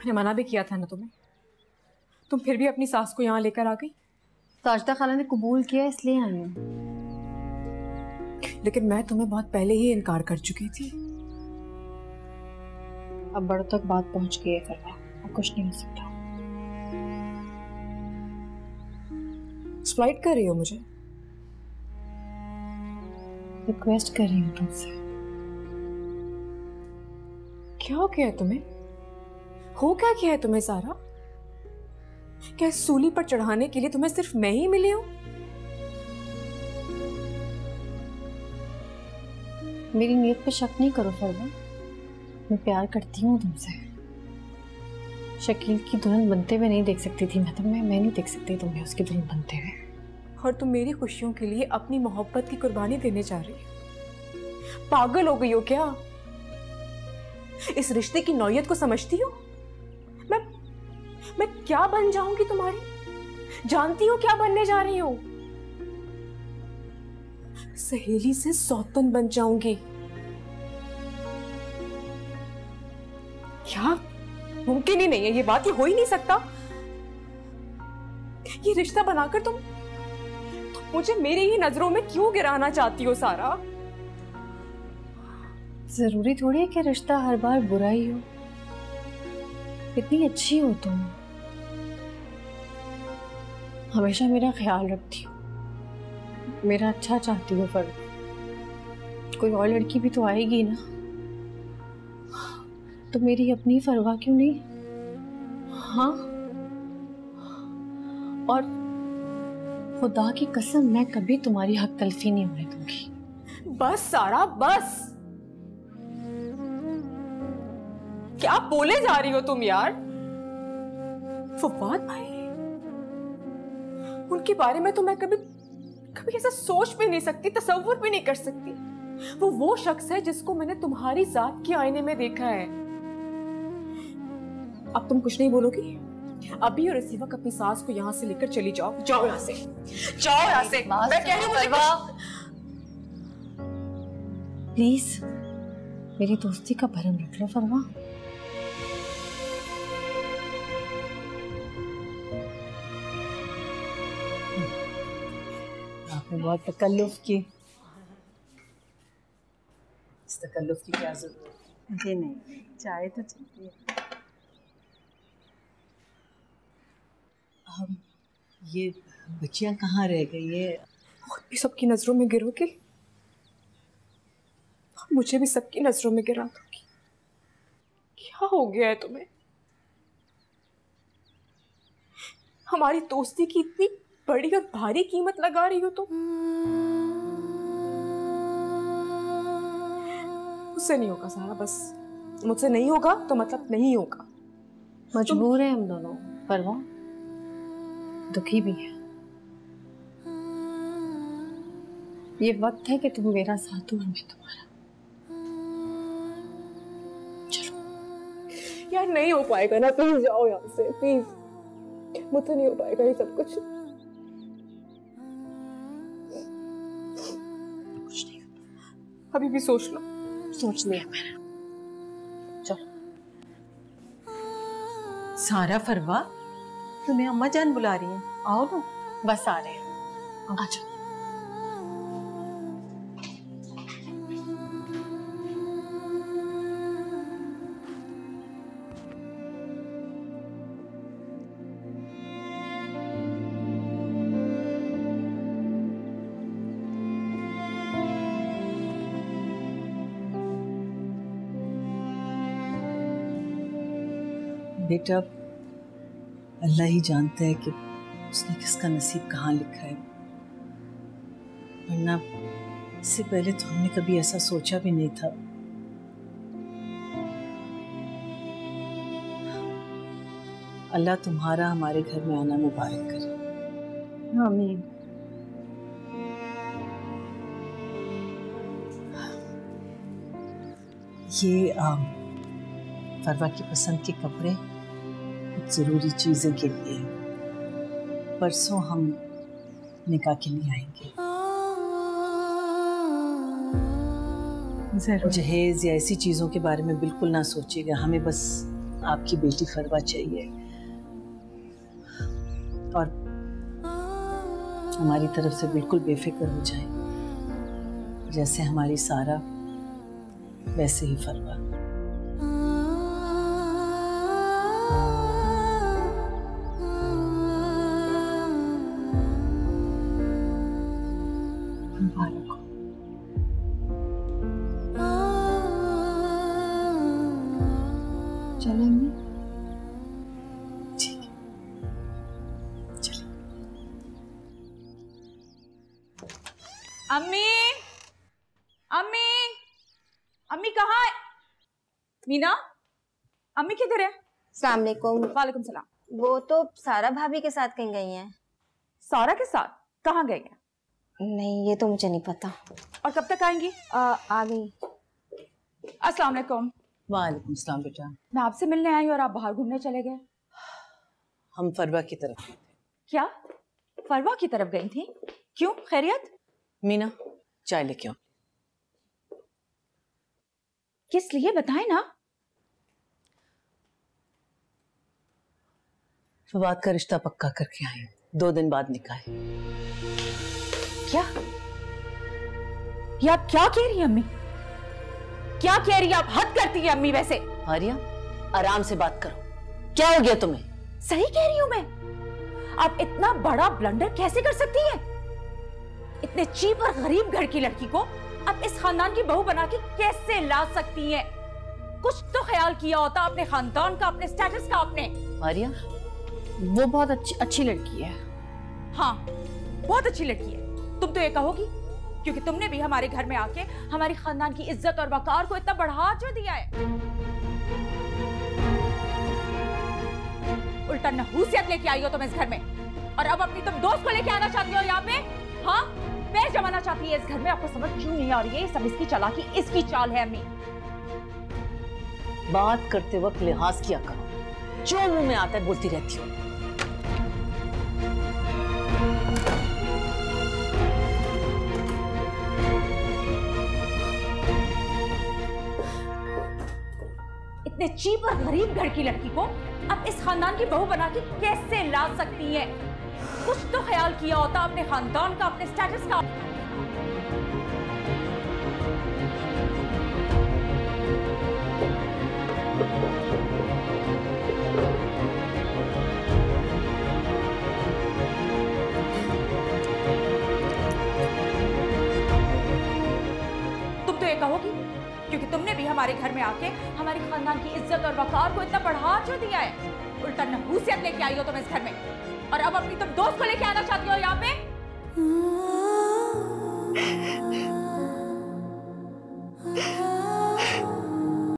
मैंने मना भी किया था ना तुम्हें, तुम फिर भी अपनी सास को यहाँ लेकर आ गई। साजिदा खाला ने कबूल किया इसलिए आई हूँ। लेकिन मैं तुम्हें बहुत पहले ही इनकार कर चुकी थी। अब बड़ों तक बात पहुंच गई है फरवा, अब कुछ नहीं हो सकता। स्लाइड कर रही हो मुझे? रिक्वेस्ट कर रही हूँ तुमसे। क्या हो गया है तुम्हें? हो क्या किया है तुम्हें सारा? क्या इस सूली पर चढ़ाने के लिए तुम्हें सिर्फ मैं ही मिली हूं? मेरी नीयत पे शक नहीं करो फरवा, मैं प्यार करती हूँ तुमसे। शकील की दुल्हन बनते हुए नहीं देख सकती थी मैं नहीं देख सकती तुम्हें उसकी दुल्हन बनते हुए। और तुम मेरी खुशियों के लिए अपनी मोहब्बत की कुर्बानी देने जा रही हो? पागल हो गई हो क्या? इस रिश्ते की नौयत को समझती हो? मैं क्या बन जाऊंगी तुम्हारी? जानती हो क्या बनने जा रही हूं? सहेली से सौतन बन जाऊंगी। क्या? मुमकिन ही नहीं है ये बात, ये हो ही नहीं सकता। ये रिश्ता बनाकर तुम मुझे मेरी ही नजरों में क्यों गिराना चाहती हो सारा? जरूरी थोड़ी है कि रिश्ता हर बार बुरा ही हो। कितनी अच्छी हो तुम, हमेशा मेरा ख्याल रखती हो, मेरा अच्छा चाहती हो। पर कोई और लड़की भी तो आएगी ना, तो मेरी अपनी फरवा क्यों नहीं? हाँ, और खुदा की कसम मैं कभी तुम्हारी हक तलफी नहीं होने दूंगी। बस सारा बस। क्या बोले जा रही हो तुम यार? फवाद भाई, उनके बारे में तो मैं कभी ऐसा सोच भी नहीं सकती, तसव्वुर भी नहीं कर सकती। वो शख्स है जिसको मैंने तुम्हारी जात के आईने में देखा है। अब तुम कुछ नहीं बोलोगी? अभी और इसी वक्त अपनी सास को यहाँ से लेकर चली जाओ। जाओ यहाँ से, जाओ यहाँ से। मैं कह रही हूँ प्लीज मेरी दोस्ती का भरम रख लो फरवा। आपने बहुत तकल्लुफ की। इस तकल्लुफ की क्या जरूरत है? जी नहीं, चाय तो चलती है। हम ये बच्चियां कहाँ रह गई है? और भी सबकी नजरों में गिरोगे? मुझे भी सबकी नजरों में गिरा दोगी? क्या हो गया है तुम्हें? हमारी दोस्ती की इतनी बड़ी और भारी कीमत लगा रही हो तुम? मुझसे नहीं होगा सारा, बस मुझसे नहीं होगा तो मतलब नहीं होगा। मजबूर है हम दोनों फरवा, दुखी भी है। ये वक्त है कि तुम मेरा साथ हो और मैं तुम्हारा। चलो यार, नहीं हो पाएगा ना, प्लीज जाओ यहाँ से, प्लीज। मुझसे नहीं हो पाएगा ये सब कुछ। नहीं, अभी भी सोच लो। सोच लिया मैंने। चलो सारा फरवा, तुम्हें अम्मा जान बुला रही हैं, आओ ना। बस आ रहे हैं, आ जाओ। बेटा, अल्लाह ही जानता है कि उसने किसका नसीब कहाँ लिखा है, वरना इससे पहले तो हमने कभी ऐसा सोचा भी नहीं था। अल्लाह तुम्हारा हमारे घर में आना मुबारक करे। आमीन। ये फरवा की पसंद के कपड़े कुछ जरूरी चीजें के लिए, परसों हम निकाह के लिए आएंगे। जरूर। जहेज या ऐसी चीजों के बारे में बिल्कुल ना सोचिएगा, हमें बस आपकी बेटी फरवा चाहिए और हमारी तरफ से बिल्कुल बेफिक्र हो जाए, जैसे हमारी सारा वैसे ही फरवा। चले अम्मी? ठीक है, चलिए। अम्मी, अम्मी, अम्मी कहाँ है? मीना, अम्मी किधर है? अस्सलाम वालेकुम। वालेकुम सलाम। वो तो सारा भाभी के साथ कहीं गई हैं। सारा के साथ? कहाँ गई हैं? नहीं, ये तो मुझे नहीं पता। और कब तक आएंगी? आ गई। अस्सलाम वालेकुम। वालेकुम सलाम बेटा। मैं आपसे मिलने आई और आप बाहर घूमने चले गए। हम फरवा की तरफ गए थे। क्या फरवा की तरफ गई थी? क्यों, खैरियत? मीना, चाय लेके आओ। किस लिए बताएं ना। फवाद का रिश्ता पक्का करके आई, 2 दिन बाद निकाह है। क्या? ये आप क्या कह रही हैं अम्मी? क्या कह रही है आप? हद करती है अम्मी वैसे। आर्या, आराम से बात करो, क्या हो गया तुम्हें? सही कह रही हूं मैं। आप इतना बड़ा ब्लंडर कैसे कर सकती हैं? इतने चीप और गरीब घर की लड़की को आप इस खानदान की बहू बना के कैसे ला सकती हैं? कुछ तो ख्याल किया होता अपने खानदान का, अपने स्टेटस का आपने। आर्या, वो बहुत अच्छी लड़की है। हाँ, बहुत अच्छी लड़की है। तुम तो ये कहोगी क्योंकि तुमने भी हमारे घर में आके हमारी खानदान की इज्जत और वकार को इतना बढ़ा जो दिया है। उल्टा नहूसियत लेके आई हो तुम इस घर में, और अब अपनी तुम दोस्त को लेके आना चाहती हो यहाँ पे। हाँ, पैर जमाना चाहती है इस घर में। आपको समझ क्यों नहीं आ रही है? सब इसकी चालाकी, इसकी चाल है अम्मी। बात करते वक्त लिहाज किया करो, जो मुंह में आता है बोलती रहती हो। इतने चीप और गरीब घर की लड़की को आप इस खानदान की बहू बना के कैसे ला सकती हैं? कुछ तो ख्याल किया होता अपने खानदान का, अपने स्टेटस का। तुम तो ये कहोगी क्योंकि तुमने भी हमारे घर में आके हमारी खानदान की इज्जत और वकार को इतना बढ़ा जो दिया है। उल्टा नहूसियत लेके आई हो तुम इस घर में, और अब अपनी तुम दोस्त को लेके आना चाहती हो यहाँ पे।